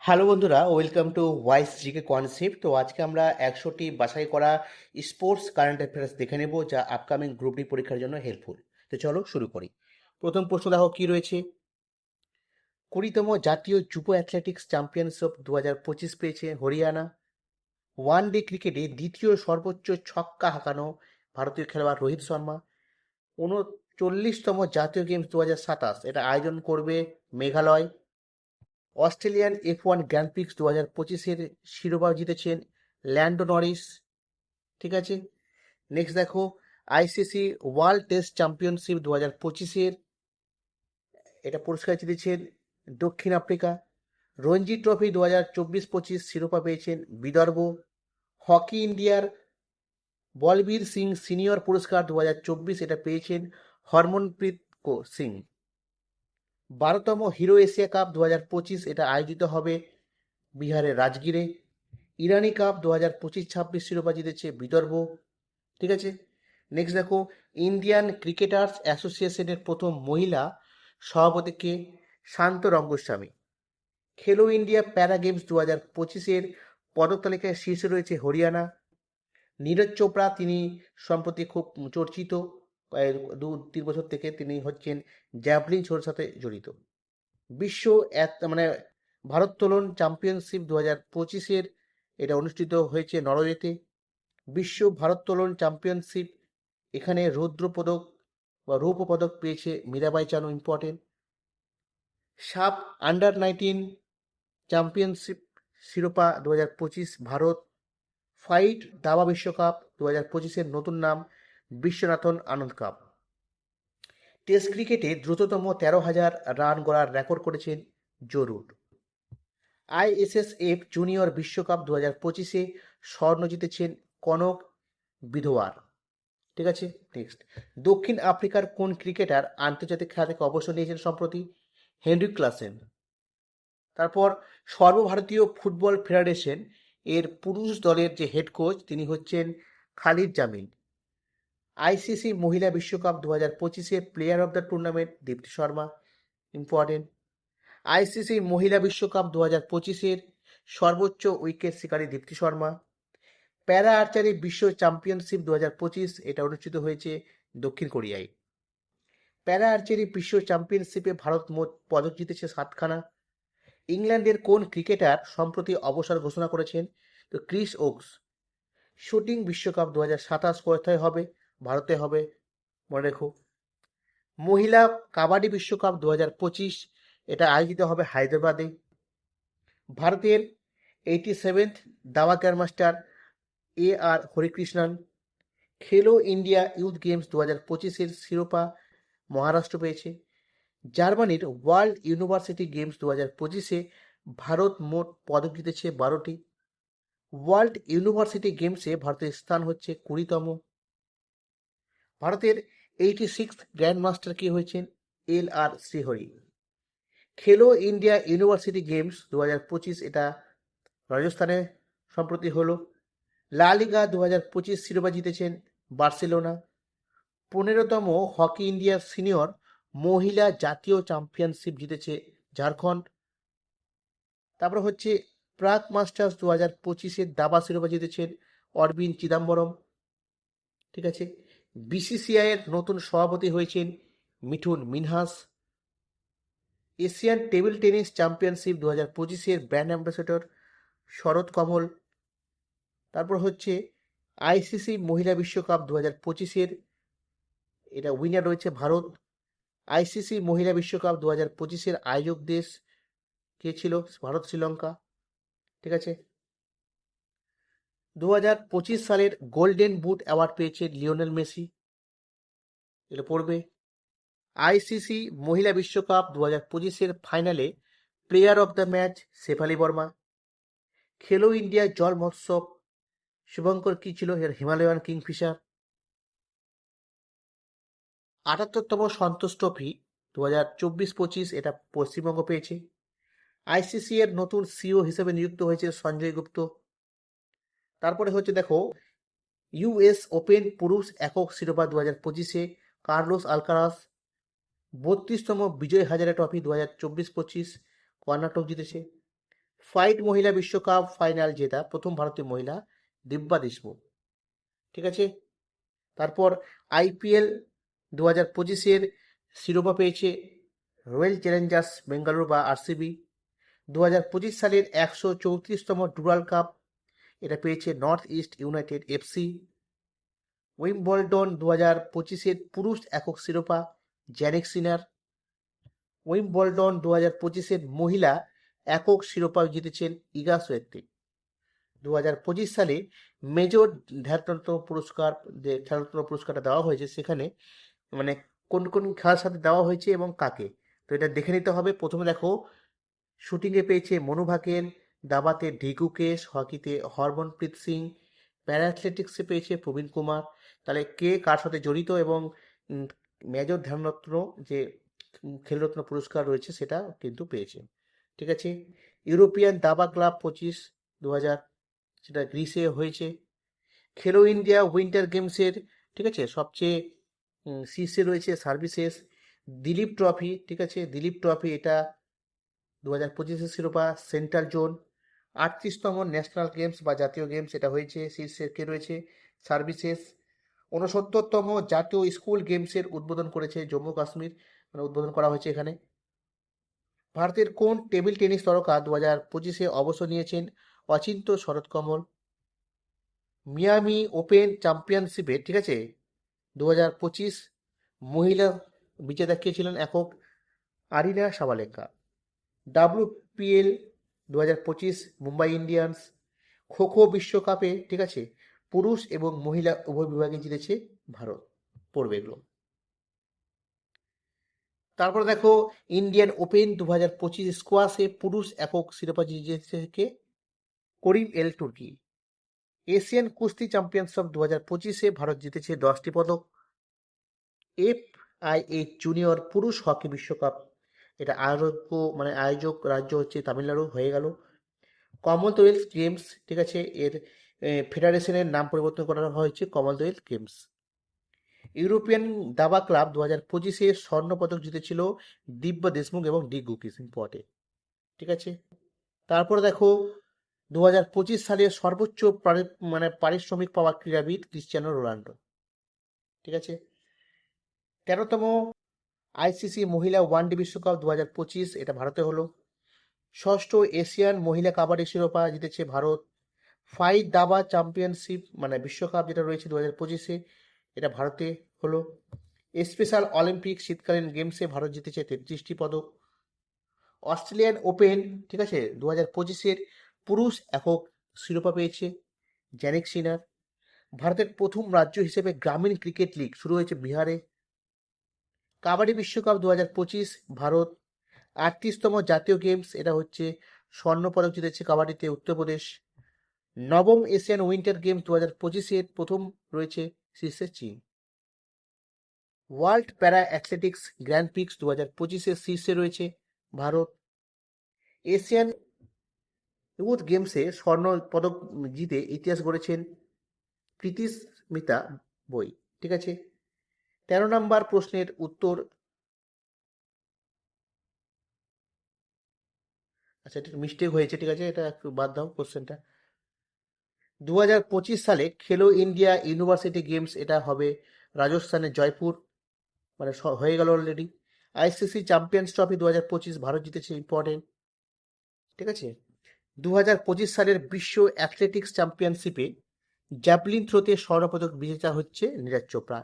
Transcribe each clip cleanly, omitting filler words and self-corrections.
Hello বন্ধুরা, welcome to wise GK concept. তো আজকে আমরা 100টি বাছাই করা স্পোর্টস কারেন্ট অ্যাফেয়ার্স দেখে নেব, যা আপকামিং গ্রুপ ডি পরীক্ষার জন্য হেল্পফুল। তো চলো শুরু করি। প্রথম প্রশ্ন দেখো কি রয়েছে। 20তম জাতীয় যুব অ্যাথলেটিক্স চ্যাম্পিয়নশিপ 2025 পেয়েছে হরিয়ানা। ওয়ান ডে ক্রিকেটে দ্বিতীয় সর্বোচ্চ ছক্কা হাঁকানো ভারতীয় খেলোয়াড় রোহিত শর্মা। 39তম জাতীয় গেমস 2027 এটা আয়োজন করবে Meghalaya. Australian F1 grand prix 2025-এর শিরোপা জিতেছেন ল্যান্ডো নরিস। ঠিক আছে, নেক্সট দেখো, আইসিসি ওয়ার্ল্ড টেস্ট চ্যাম্পিয়নশিপ 2025-এর এটা পুরস্কার জিতেছেন দক্ষিণ আফ্রিকা। রঞ্জি ট্রফি 2024-25 শিরোপা পেয়েছেন বিদর্ভ। হকি ইন্ডিয়ার বলবীর সিং সিনিয়র পুরস্কার 2024 এটা পেয়েছেন হরমনপ্রীত সিং। 12তম হিরো এশিয়া কাপ 2025 এটা আয়োজিত হবে বিহারের রাজগীরে। ইরানি কাপ 2025-26 শিরোপা জিতেছে বিদর্ভ। ঠিক আছে, নেক্সট দেখো, ইন্ডিয়ান ক্রিকেটার্স অ্যাসোসিয়েশনের প্রথম মহিলা সভাপতিকে শান্ত রঙ্গস্বামী। খেলো ইন্ডিয়া প্যারা গেমস 2025-এর পদক তালিকায় শীর্ষে রয়েছে হরিয়ানা। নীরজ চোপড়া, তিনি সম্প্রতি খুব চর্চিত, 2-3 বছর থেকে তিনি হচ্ছেন জ্যাভলিন থ্রোর সাথে জড়িত। বিশ্ব মানে ভারোত্তোলন চ্যাম্পিয়নশিপ 2025-এর এটা অনুষ্ঠিত হয়েছে নরওয়েতে। বিশ্ব ভারোত্তোলন চ্যাম্পিয়নশিপ, এখানে রৌদ্র পদক বা রৌপ্য পদক পেয়েছে মীরাবাই চানু, ইম্পর্টেন্ট। সাপ আন্ডার 19 চ্যাম্পিয়নশিপ শিরোপা 2025 ভারত। ফাইট দাবা বিশ্বকাপ 2025-এর নতুন নাম বিশ্বনাথন আনন্দ কাপ। টেস্ট ক্রিকেটে দ্রুততম 13,000 রান গড়ার রেকর্ড করেছেন জো রুট। আইএসএসএফ জুনিয়র বিশ্বকাপ 2025-এ স্বর্ণ জিতেছেন কনক বিধোয়ার। ঠিক আছে, নেক্সট, দক্ষিণ আফ্রিকার কোন ক্রিকেটার আন্তর্জাতিক খেলা থেকে অবসর নিয়েছেন সম্প্রতি? Henrik Klaasen. তারপর সর্বভারতীয় ফুটবল ফেডারেশন এর পুরুষ দলের যে হেড কোচ তিনি হচ্ছেন খালিদ জামিল। আইসিসি মহিলা বিশ্বকাপ 2025-এ player of the tournament Deepti Sharma, important. ICC মহিলা বিশ্বকাপ 2025-এর সর্বোচ্চ উইকেট শিকারী দীপ্তি শর্মা। প্যারা আর্চারি বিশ্ব চ্যাম্পিয়নশিপ 2025 এটা অনুষ্ঠিত হয়েছে দক্ষিণ কোরিয়ায়। প্যারা আর্চারি বিশ্ব চ্যাম্পিয়নশিপে ভারত মোট পদক জিতেছে 7খানা। ইংল্যান্ডের কোন ক্রিকেটার সম্প্রতি অবসর ঘোষণা করেছেন? তো ক্রিস ওকস। শুটিং বিশ্বকাপ 2027 কোথায় হবে? ভারতে হবে, মনে রেখো। মহিলা কাবাডি বিশ্বকাপ 2025 এটা আয়োজিত হবে হায়দ্রাবাদে। ভারতের 87th দাবা গ্র্যান্ডমাস্টার আর হরিকৃষ্ণন। খেলো ইন্ডিয়া ইউথ গেমস 2025-এর শিরোপা মহারাষ্ট্র পেয়েছে। জার্মানির ওয়ার্ল্ড ইউনিভার্সিটি গেমস 2025-এ ভারত মোট পদক জিতেছে 12টি। ওয়ার্ল্ড ইউনিভার্সিটি গেমসে ভারতের স্থান হচ্ছে 20তম। ভারতের 86th গ্র্যান্ডমাস্টার কে হয়েছেন আর শ্রীহরি। খেলো ইন্ডিয়া ইউনিভার্সিটি গেমস 2025 এটা রাজস্থানে সম্প্রতি হলো। লা লিগা 2025 শিরোপা জিতেছেন বার্সেলোনা। 15তম হকি ইন্ডিয়া সিনিয়র মহিলা জাতীয় চ্যাম্পিয়নশিপ জিতেছে ঝাড়খণ্ড। তারপর হচ্ছে প্রাক মাস্টার্স 2025-এর দাবা শিরোপা জিতেছেন অরবিন্দ চিদাম্বরম। ঠিক আছে, বিসিসিআই এর নতুন সভাপতি হয়েছেন Mithun Manhas. Asian table tennis championship 2025-এর ব্র্যান্ড অ্যাম্বাসেডর শরৎ কমল। তারপর হচ্ছে আইসিসি মহিলা বিশ্বকাপ 2025-এর এটা উইনার রয়েছে ভারত। আইসিসি মহিলা বিশ্বকাপ 2025-এর আয়োজক দেশ কে ছিল? ভারত, শ্রীলঙ্কা। ঠিক আছে, 2025 সালের গোল্ডেন বুট অ্যাওয়ার্ড পেয়েছে লিওনেল মেসি, এটা পড়বে। আইসিসি মহিলা বিশ্বকাপ 2025-এর ফাইনালে player of the match Shafali Verma. Khelo India জল মহোৎসব শুভঙ্কর কি ছিল? এর হিমালয়ান কিংফিশার। 78তম সন্তোষ ট্রফি 2024-25 এটা পশ্চিমবঙ্গ পেয়েছে। আইসিসি এর নতুন সিও হিসেবে নিযুক্ত হয়েছে সঞ্জয় গুপ্ত। তারপরে হচ্ছে দেখো, ইউএস ওপেন পুরুষ একক শিরোপা 2025-এ Carlos Alcaraz. 32তম Vijay Hazare trophy 2024-25 Karnataka জিতেছে। ফাইট মহিলা বিশ্বকাপ ফাইনাল জেতা প্রথম ভারতীয় মহিলা দিব্যা দেশমুখ। ঠিক আছে, তারপর আইপিএল 2025-এর শিরোপা পেয়েছে রয়্যাল চ্যালেঞ্জার্স বেঙ্গালুরু বা আরসিবি। 2025 সালের 134তম ডুরাল কাপ এটা পেয়েছে North East United FC. Wimbledon 2025-এর পুরুষ একক শিরোপা জ্যানিক সিনার। উইম্বলডন 2025-এর মহিলা একক শিরোপা জিতেছেন ইগা সুয়েতেক। 2025 সালে মেজর ধ্যানরত্ন পুরস্কার, যে খেলারত্ন পুরস্কারটা দেওয়া হয়েছে সেখানে মানে কোন কোন খেলার সাথে দেওয়া হয়েছে এবং কাকে, তো এটা দেখে নিতে হবে। প্রথমে দেখো, শুটিংয়ে পেয়েছে মনু ভাকের, দাবাতে ঢিকু কেশ, হকিতে হরমনপ্রীত সিং, প্যারা অ্যাথলেটিক্সে পেয়েছে প্রবীণ কুমার। তাহলে কে কার সাথে জড়িত এবং মেজর ধ্যানরত্ন যে খেলরত্ন পুরস্কার রয়েছে সেটা কিন্তু পেয়েছে। ঠিক আছে, ইউরোপিয়ান দাবা ক্লাব 25-2000 সেটা গ্রিসে হয়েছে। খেলো ইন্ডিয়া উইন্টার গেমসের, ঠিক আছে, সবচেয়ে শীর্ষে রয়েছে সার্ভিসেস। দিলীপ ট্রফি, ঠিক আছে, দিলীপ ট্রফি এটা 2025-এর শিরোপা সেন্ট্রাল জোন। 38তম ন্যাশনাল গেমস বা জাতীয় গেমস এটা হয়েছে, শীর্ষে কে রয়েছে সার্ভিসেস। 69তম জাতীয় স্কুল গেমসের উদ্বোধন করেছে জম্মু কাশ্মীর, মানে উদ্বোধন করা হয়েছে এখানে। ভারতের কোন টেবিল টেনিস তারকা 2025-এ অবসর নিয়েছেন অচিন্ত শরৎকমল। মিয়ামি ওপেন চ্যাম্পিয়নশিপে, ঠিক আছে, 2025 মহিলা বিজেতা কে ছিলেন একক Aryna Sabalenka. WPL 2025 Mumbai Indians. Kho kho বিশ্বকাপে, ঠিক আছে, পুরুষ এবং মহিলা উভয় বিভাগে জিতেছে ভারত। পড়বে এগুলো। তারপর দেখো, ইন্ডিয়ান ওপেন 2025 স্কোয়াশে পুরুষ একক শিরোপা জিতেছে কে? করিম এল তুর্কি। এশিয়ান কুস্তি চ্যাম্পিয়নশিপ 2025-এ ভারত জিতেছে 10টি পদক। FIH জুনিয়র পুরুষ হকি বিশ্বকাপ এটা আয়োজক রাজ্য হচ্ছে তামিলনাড়ু হয়ে গেল। কমনওয়েলথ গেমস, ঠিক আছে, এর ফেডারেশনের নাম পরিবর্তন করা হয়েছে কমনওয়েলথ গেমস। ইউরোপিয়ান দাবা ক্লাব 2025-এ স্বর্ণপদক জিতেছিল দিব্যা দেশমুখ এবং ডি গুকিস পটে। ঠিক আছে, তারপর দেখো 2025 সালে সর্বোচ্চ পারিশ্রমিক পাওয়া ক্রীড়াবিদ ক্রিশ্চিয়ানো রোনাল্ডো। ঠিক আছে, 13তম আইসিসি মহিলা ওয়ানডে বিশ্বকাপ 2025 এটা ভারতে হলো। ষষ্ঠ এশিয়ান মহিলা কাবাডি শিরোপা জিতেছে ভারত। ফাইট দাবা চ্যাম্পিয়নশিপ বিশ্বকাপ যেটা রয়েছে 2025-এ এটা ভারতে হলো। স্পেশাল অলিম্পিক শীতকালীন গেমসে ভারত জিতেছে 33টি পদক। অস্ট্রেলিয়ান ওপেন, ঠিক আছে, 2025-এর পুরুষ একক শিরোপা পেয়েছে জ্যানিক সিনার। ভারতের প্রথম রাজ্য হিসেবে গ্রামীণ ক্রিকেট লিগ শুরু হয়েছে বিহারে। কাবাডি বিশ্বকাপ 2025 ভারত। 38তম জাতীয় গেমস এটা হচ্ছে স্বর্ণপদক জিতেছে কাবাডিতে উত্তরপ্রদেশ। নবম এশিয়ান উইন্টার গেমস 2025-এর প্রথম রয়েছে শীর্ষে চীন। World para athletics grand prix 2025-এর শীর্ষে রয়েছে ভারত। এশিয়ান ইউথ গেমসে স্বর্ণ পদক জিতে ইতিহাস গড়েছেন প্রীতিস্মিতা বই। ঠিক আছে, 13 নম্বর প্রশ্নের উত্তর, আচ্ছা এটা মিস্টেক হয়েছে, ঠিক আছে, এটা একটু বাদ দাও কোশ্চেনটা। 2025 সালে খেলো ইন্ডিয়া ইউনিভার্সিটি গেমস এটা হবে রাজস্থানের জয়পুর, হয়ে গেল already. ICC champions trophy 2025 Bharat জিতেছে, ইম্পর্টেন্ট। ঠিক আছে, 2025 সালের বিশ্ব অ্যাথলেটিক্স চ্যাম্পিয়নশিপে জ্যাভলিন থ্রোতে স্বর্ণপদক বিজেতা হচ্ছে নীরজ চোপড়া।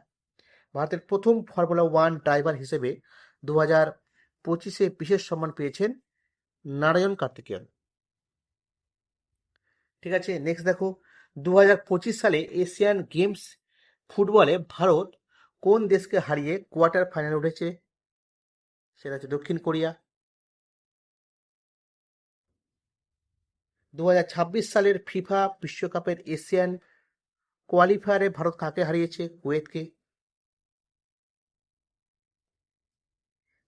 ভারতের প্রথম ফর্মুলা 1 ড্রাইভার হিসেবে 2025-এ বিশেষ সম্মান পেয়েছেন নারায়ণ কার্তিকেয়ন। ঠিক আছে, নেক্সট দেখো, 2025 সালে এশিয়ান গেমস ফুটবলে ভারত কোন দেশকে হারিয়ে কোয়ার্টার ফাইনালে উঠেছে? সেটা হচ্ছে দক্ষিণ কোরিয়া। 2026 সালের ফিফা বিশ্বকাপের এশিয়ান কোয়ালিফায়ারে ভারত কাকে হারিয়েছে? কুয়েতকে।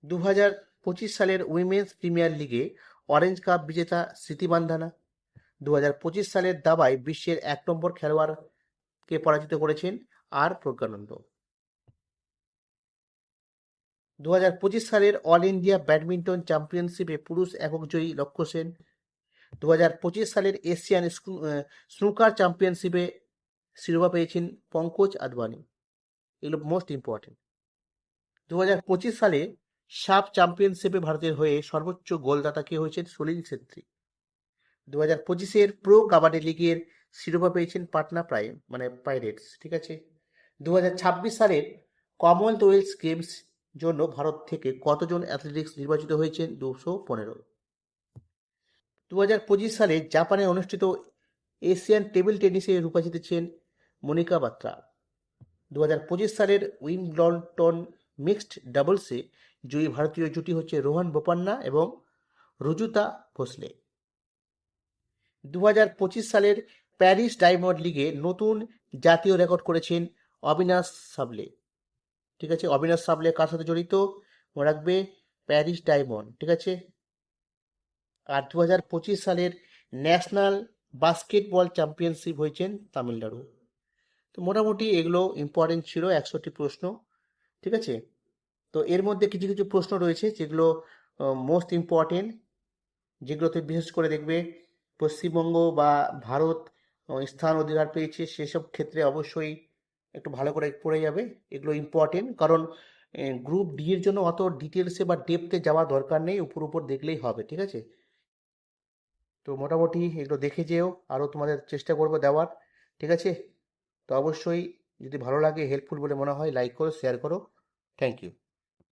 2025 সালের উইমেন্স প্রিমিয়ার লিগে অরেঞ্জ কাপ বিজেতা স্মৃতি মান্ধানা। 2025 সালের দাবায় বিশ্বের 1 নম্বর খেলোয়াড়কে পরাজিত করেছেন আর প্রজ্ঞানন্দ। 2025 সালের অল ইন্ডিয়া ব্যাডমিন্টন চ্যাম্পিয়নশিপে পুরুষ একক জয়ী লক্ষ্য সেন। 2025 সালের এশিয়ান স্নুকার চ্যাম্পিয়নশিপে শিরোপা পেয়েছেন পঙ্কজ আদবানি। এগুলো মোস্ট ইম্পর্টেন্ট। 2025 সালে সাফ চ্যাম্পিয়নশিপে ভারতের হয়ে সর্বোচ্চ গোলদাতা কে হয়েছেন? সলিল ছেত্রী। 2025-এর প্রো কাবাডি লিগের শিরোপা পেয়েছেন পাটনা পাইরেটস। ঠিক আছে। 2026 সালের কমনওয়েলথ গেমস জন্য ভারত থেকে কতজন অ্যাথলেটিক্স নির্বাচিত হয়েছেন? 215। 2025 সালে জাপানে অনুষ্ঠিত এশিয়ান টেবিল টেনিসে রূপা জিতেছেন মনিকা বাত্রা। 2025 সালের উইম্বলডন মিক্সড ডাবলসে জয়ী ভারতীয় জুটি হচ্ছে রোহন বোপান্না এবং রুজুতা ভোসলে। 2025 সালের প্যারিস ডায়মন্ড লিগে নতুন জাতীয় রেকর্ড করেছেন অবিনাশ সাবলে। ঠিক আছে, অবিনাশ সাবলে কার সাথে জড়িত? মনে রাখবে, প্যারিস ডায়মন্ড। ঠিক আছে। আর 2025 সালের ন্যাশনাল বাস্কেটবল চ্যাম্পিয়নশিপ হয়েছেন তামিলনাড়ু। তো মোটামুটি এগুলো ইম্পর্টেন্ট ছিল, 100টি প্রশ্ন। ঠিক আছে। তো এর মধ্যে কিছু কিছু প্রশ্ন রয়েছে যেগুলো মোস্ট ইম্পর্টেন্ট, যেগুলোতে বিশেষ করে দেখবে পশ্চিমবঙ্গ বা ভারত স্থান অধিকার পেয়েছে, সেসব ক্ষেত্রে অবশ্যই একটু ভালো করে পড়ে যাবে। এগুলো ইম্পর্টেন্ট, কারণ গ্রুপ ডি এর জন্য অত ডিটেলসে বা ডেপথে যাওয়া দরকার নেই, উপর উপর দেখলেই হবে। ঠিক আছে। তো মোটামুটি এগুলো দেখে যেও, আরও তোমাদের চেষ্টা করবো দেওয়ার। ঠিক আছে। তো অবশ্যই যদি ভালো লাগে, হেল্পফুল বলে মনে হয়, লাইক করো, শেয়ার করো। Thank you.